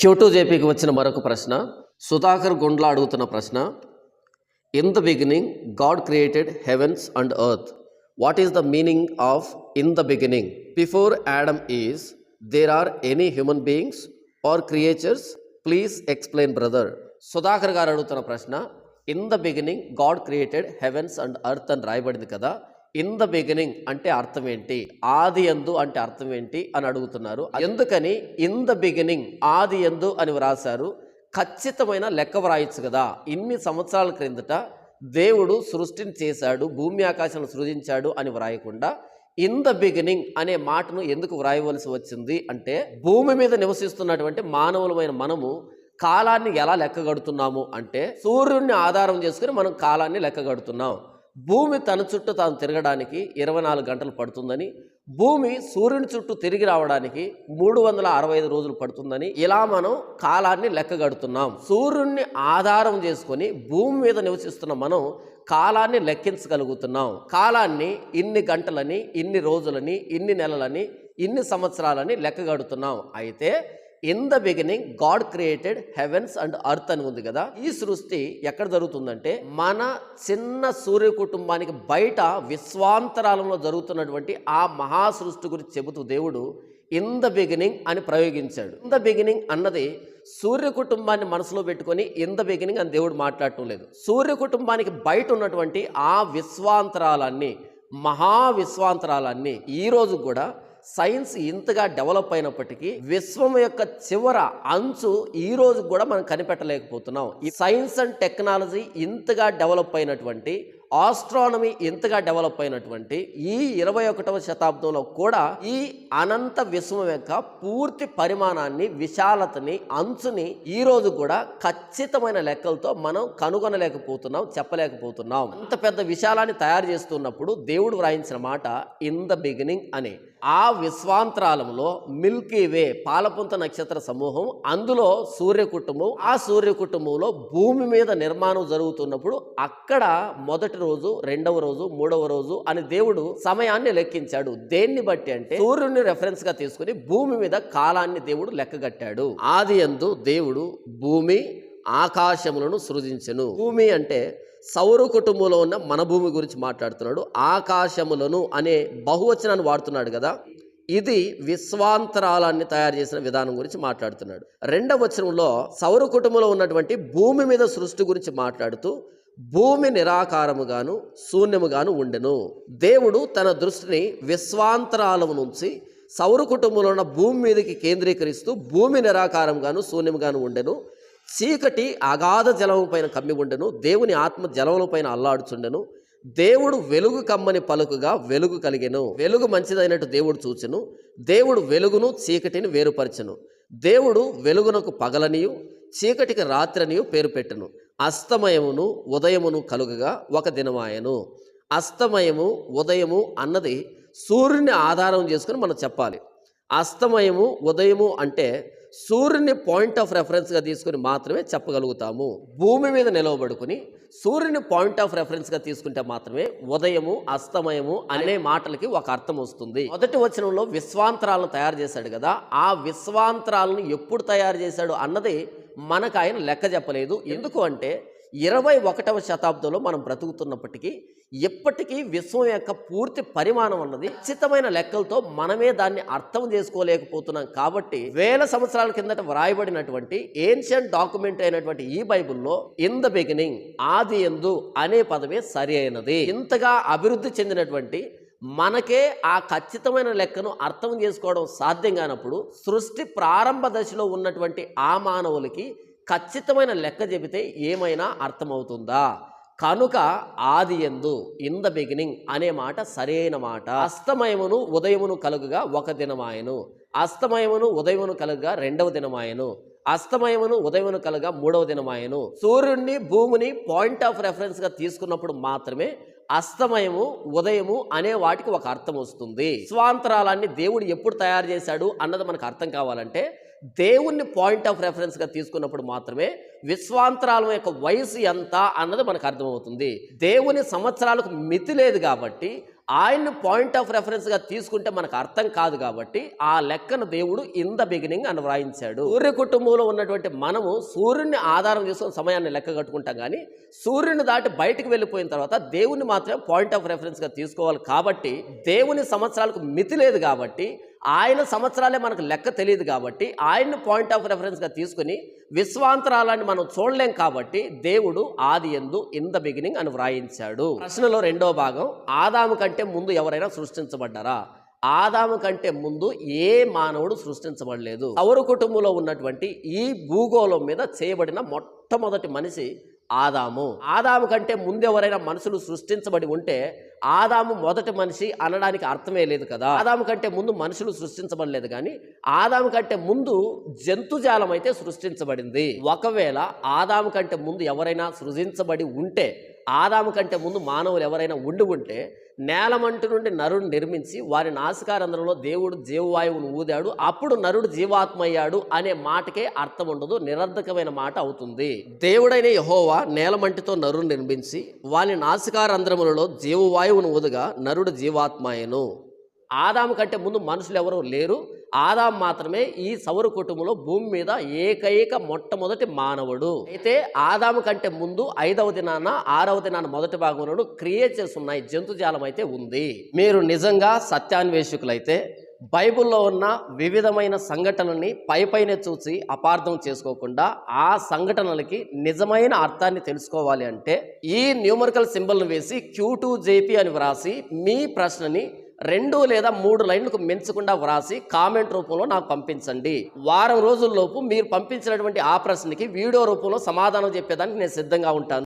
Kyoto జేపీకి వచ్చిన మరొక ప్రశ్న. సుధాకర్ గుండ్ల అడుగుతున్న ప్రశ్న. In the beginning God created heavens and earth. What is the meaning of in the beginning? Before Adam is there are any human beings or creatures? Please explain brother. Sudhakar గారు అడుగుతున్న ప్రశ్న. In the beginning God created heavens and earth అని రాయబడింది కదా. In the beginning అంటే అర్థం ఏంటి? ఆది యందు అంటే అర్థం ఏంటి అని అడుగుతున్నారు. ఎందుకని ఇన్ ద బిగినింగ్ ఆది యందు అని వ్రాసారు? ఖచ్చితమైన లెక్క వ్రాయచ్చు కదా. ఇన్ని సంవత్సరాల క్రిందట దేవుడు సృష్టిని చేశాడు, భూమి ఆకాశాలను సృజించాడు అని వ్రాయకుండా ఇన్ ద బిగినింగ్ అనే మాటను ఎందుకు వ్రాయవలసి వచ్చింది అంటే, భూమి మీద నివసిస్తున్నటువంటి మానవులమైన మనము కాలాన్ని ఎలా లెక్కగడుతున్నాము అంటే, సూర్యుడిని ఆధారం చేసుకుని మనం కాలాన్ని లెక్కగడుతున్నాం. భూమి తన చుట్టూ తాను తిరగడానికి 24 గంటలు పడుతుందని, భూమి సూర్యుని చుట్టూ తిరిగి రావడానికి 365 రోజులు పడుతుందని ఇలా మనం కాలాన్ని లెక్కగడుతున్నాం. సూర్యుడిని ఆధారం చేసుకొని భూమి మీద నివసిస్తున్న మనం కాలాన్ని లెక్కించగలుగుతున్నాం. కాలాన్ని ఇన్ని గంటలని, ఇన్ని రోజులని, ఇన్ని నెలలని, ఇన్ని సంవత్సరాలని లెక్కగడుతున్నాం. అయితే in the beginning God created heavens and earth అని ఉంది కదా. ఈ సృష్టి ఎక్కడ జరుగుతుందంటే, మన చిన్న సూర్య కుటుంబానికి బయట విశ్వాంతరాలంలో జరుగుతున్నటువంటి ఆ మహా సృష్టి గురించి చెబుతూ దేవుడు ఇన్ ద బిగినింగ్ అని ప్రయోగించాడు. ఇన్ ద బిగినింగ్ అన్నది సూర్య కుటుంబాన్ని మనసులో పెట్టుకొని ఇన్ ద బిగినింగ్ అని దేవుడు మాట్లాడటం లేదు. సూర్య కుటుంబానికి బయట ఉన్నటువంటి ఆ విశ్వాంతరాలన్నీ, మహా విశ్వాంతరాలన్నీ ఈ రోజు కూడా సైన్స్ ఇంతగా డెవలప్ అయినప్పటికీ విశ్వం యొక్క చివర అంచు ఈ రోజు కూడా మనం కనిపెట్టలేకపోతున్నాం. ఈ సైన్స్ అండ్ టెక్నాలజీ ఇంతగా డెవలప్ అయినటువంటి, ఆస్ట్రానమీ ఇంతగా డెవలప్ అయినటువంటి ఈ 21వ శతాబ్దంలో కూడా ఈ అనంత విశ్వం యొక్క పూర్తి పరిమాణాన్ని, విశాలతని, అంచుని ఈ రోజు కూడా ఖచ్చితమైన లెక్కలతో మనం కనుగొనలేకపోతున్నాం, చెప్పలేకపోతున్నాం. అంత పెద్ద విశాలాన్ని తయారు చేస్తున్నప్పుడు దేవుడు వ్రాయించిన మాట ఇన్ ద బిగినింగ్ అని. ఆ విశ్వాంతరాలంలో మిల్కీ వే, పాలపుంత నక్షత్ర సమూహం, అందులో సూర్య కుటుంబం, ఆ సూర్య కుటుంబంలో భూమి మీద నిర్మాణం జరుగుతున్నప్పుడు అక్కడ మొదటి రోజు, రెండవ రోజు, మూడవ రోజు అని దేవుడు సమయాన్ని లెక్కించాడు. దేన్ని బట్టి అంటే, సూర్యుడిని రెఫరెన్స్ గా తీసుకుని భూమి మీద కాలాన్ని దేవుడు లెక్కగట్టాడు. ఆది యందు దేవుడు భూమి ఆకాశములను సృజించెను. భూమి అంటే సౌర కుటుంబంలో ఉన్న మన భూమి గురించి మాట్లాడుతున్నాడు. ఆకాశములను అనే బహువచనాన్ని వాడుతున్నాడు కదా. ఇది విశ్వాంతరాలాన్ని తయారు చేసిన విధానం గురించి మాట్లాడుతున్నాడు. రెండవ వచనంలో సౌర కుటుంబంలో ఉన్నటువంటి భూమి మీద సృష్టి గురించి మాట్లాడుతూ భూమి నిరాకారముగాను శూన్యముగాను ఉండెను. దేవుడు తన దృష్టిని విశ్వాంతరాలము నుంచి సౌర కుటుంబంలో ఉన్న భూమి మీదకి కేంద్రీకరిస్తూ భూమి నిరాకారంగాను శూన్యముగాను ఉండెను. చీకటి అగాధ జలము పైన కమ్మి ఉండెను. దేవుని ఆత్మ జలముల పైన అల్లాడుచుండెను. దేవుడు వెలుగు కమ్మని పలుకుగా వెలుగు కలిగెను. వెలుగు మంచిదైనట్టు దేవుడు చూచెను. దేవుడు వెలుగును చీకటిని వేరుపరచెను. దేవుడు వెలుగునకు పగలనియు చీకటికి రాత్రనియు పేరు పెట్టెను. అస్తమయమును ఉదయమును కలుగగా ఒక దినమాయెను. అస్తమయము, ఉదయము అన్నది సూర్యుని ఆధారం చేసుకుని మనం చెప్పాలి. అస్తమయము, ఉదయము అంటే సూర్యుని పాయింట్ ఆఫ్ రెఫరెన్స్గా తీసుకుని మాత్రమే చెప్పగలుగుతాము. భూమి మీద నిలవబడుకుని సూర్యుని పాయింట్ ఆఫ్ రెఫరెన్స్గా తీసుకుంటే మాత్రమే ఉదయము, అస్తమయము అనే మాటలకి ఒక అర్థం వస్తుంది. మొదటి వచనంలో విశ్వాంతరాలను తయారు చేశాడు కదా. ఆ విశ్వాంతరాలను ఎప్పుడు తయారు చేశాడు అన్నది మనకు ఆయన లెక్క చెప్పలేదు. ఎందుకు అంటే 21వ శతాబ్దంలో మనం బ్రతుకుతున్నప్పటికీ ఎప్పటికీ విశ్వం యొక్క పూర్తి పరిమాణం అన్నది ఖచ్చితమైన లెక్కలతో మనమే దాన్ని అర్థం చేసుకోలేకపోతున్నాం. కాబట్టి వేల సంవత్సరాల కిందట వ్రాయబడినటువంటి ఏన్షియంట్ డాక్యుమెంట్ అయినటువంటి ఈ బైబిల్లో ఇన్ ద బిగినింగ్, ఆది యందు అనే పదమే సరి అయినది. ఇంతగా అభివృద్ధి చెందినటువంటి మనకే ఆ ఖచ్చితమైన లెక్కను అర్థం చేసుకోవడం సాధ్యం కానప్పుడు సృష్టి ప్రారంభ దశలో ఉన్నటువంటి ఆ మానవులకి ఖచ్చితమైన లెక్క చెబితే ఏమైనా అర్థమవుతుందా? కనుక ఆది యందు, ఇన్ ద బిగినింగ్ అనే మాట సరైన మాట. అస్తమయమును ఉదయమును కలుగుగా ఒక దినమాయను. అస్తమయమును ఉదయమును కలుగుగా రెండవ దినమాయను. అస్తమయమును ఉదయమును కలుగా మూడవ దినమాయను. సూర్యుడిని, భూమిని పాయింట్ ఆఫ్ రెఫరెన్స్ గా తీసుకున్నప్పుడు మాత్రమే అస్తమయము, ఉదయము అనే వాటికి ఒక అర్థం వస్తుంది. విశ్వాంతరాలాన్ని దేవుడు ఎప్పుడు తయారు చేశాడు అన్నది మనకు అర్థం కావాలంటే దేవుణ్ణి పాయింట్ ఆఫ్ రెఫరెన్స్గా తీసుకున్నప్పుడు మాత్రమే విశ్వాంతరాలం యొక్క వయసు ఎంత అన్నది మనకు అర్థమవుతుంది. దేవుని సంవత్సరాలకు మితి లేదు కాబట్టి ఆయన్ని పాయింట్ ఆఫ్ రెఫరెన్స్గా తీసుకుంటే మనకు అర్థం కాదు కాబట్టి ఆ లెక్కను దేవుడు ఇన్ ద బిగినింగ్ అని వ్రాయించాడు. సూర్య కుటుంబంలో ఉన్నటువంటి మనము సూర్యుడిని ఆధారం చేసుకుని సమయాన్ని లెక్క కట్టుకుంటాం, కానీ సూర్యుని దాటి బయటకు వెళ్ళిపోయిన తర్వాత దేవుని మాత్రమే పాయింట్ ఆఫ్ రెఫరెన్స్గా తీసుకోవాలి. కాబట్టి దేవుని సంవత్సరాలకు మితి లేదు కాబట్టి, ఆయన సంవత్సరాలే మనకు లెక్క తెలియదు కాబట్టి ఆయన్ని పాయింట్ ఆఫ్ రెఫరెన్స్గా తీసుకుని విశ్వాంతరాలని మనం చూడలేం కాబట్టి దేవుడు ఆది యందు ఇన్ ద బిగినింగ్ అని వ్రాయించాడు. ప్రశ్నలో రెండో భాగం, ఆదాము కంటే ముందు ఎవరైనా సృష్టించబడ్డారా? ఆదాము కంటే ముందు ఏ మానవుడు సృష్టించబడలేదు. సౌర కుటుంబంలో ఉన్నటువంటి ఈ భూగోళం మీద చేయబడిన మొట్టమొదటి మనిషి ఆదాము. ఆదాము కంటే ముందు ఎవరైనా మనుషులు సృష్టించబడి ఉంటే ఆదాము మొదటి మనిషి అనడానికి అర్థమే లేదు కదా. ఆదాము కంటే ముందు మనుషులు సృష్టించబడలేదు, కానీ ఆదాము కంటే ముందు జంతుజాలం అయితే సృష్టించబడింది. ఒకవేళ ఆదాము కంటే ముందు ఎవరైనా సృజించబడి ఉంటే, ఆదాము కంటే ముందు మానవులు ఎవరైనా ఉండి ఉంటే, నేలమంటు నుండి నరుడిని నిర్మించి వారి నాసికారంధ్రంలో దేవుడు జీవవాయువును ఊదాడు, అప్పుడు నరుడు జీవాత్మ అయ్యాడు అనే మాటకే అర్థం ఉండదు, నిరర్ధకమైన మాట అవుతుంది. దేవుడైన యెహోవా నేలమంటితో నరుడిని నిర్మించి వాని నాసికారంధ్రములలో జీవవాయువును ఊదగా నరుడు జీవాత్మ అయ్యెను. ఆదాము కంటే ముందు మనుషులు ఎవరూ లేరు. ఆదాము మాత్రమే ఈ సౌర కుటుంబంలో భూమి మీద ఏకైక మొట్టమొదటి మానవుడు. అయితే ఆదాము కంటే ముందు 5వ దినాన 6వ దినాన మొదటి భాగంలో క్రియేచర్స్ ఉన్నాయి, జంతుజాలం అయితే ఉంది. మీరు నిజంగా సత్యాన్వేషకులైతే బైబిల్లో ఉన్న వివిధమైన సంఘటనల్ని పైపైనే చూసి అపార్థం చేసుకోకుండా ఆ సంఘటనలకి నిజమైన అర్థాన్ని తెలుసుకోవాలి అంటే ఈ న్యూమరికల్ సింబల్ను వేసి Q2JP అని వ్రాసి మీ ప్రశ్నని 2 లేదా 3 లైన్లకు మించకుండా వ్రాసి కామెంట్ రూపంలో నాకు పంపించండి. వారం రోజుల్లోపు మీరు పంపించినటువంటి ఆ ప్రశ్నకి వీడియో రూపంలో సమాధానం చెప్పేదానికి నేను సిద్ధంగా ఉంటాను.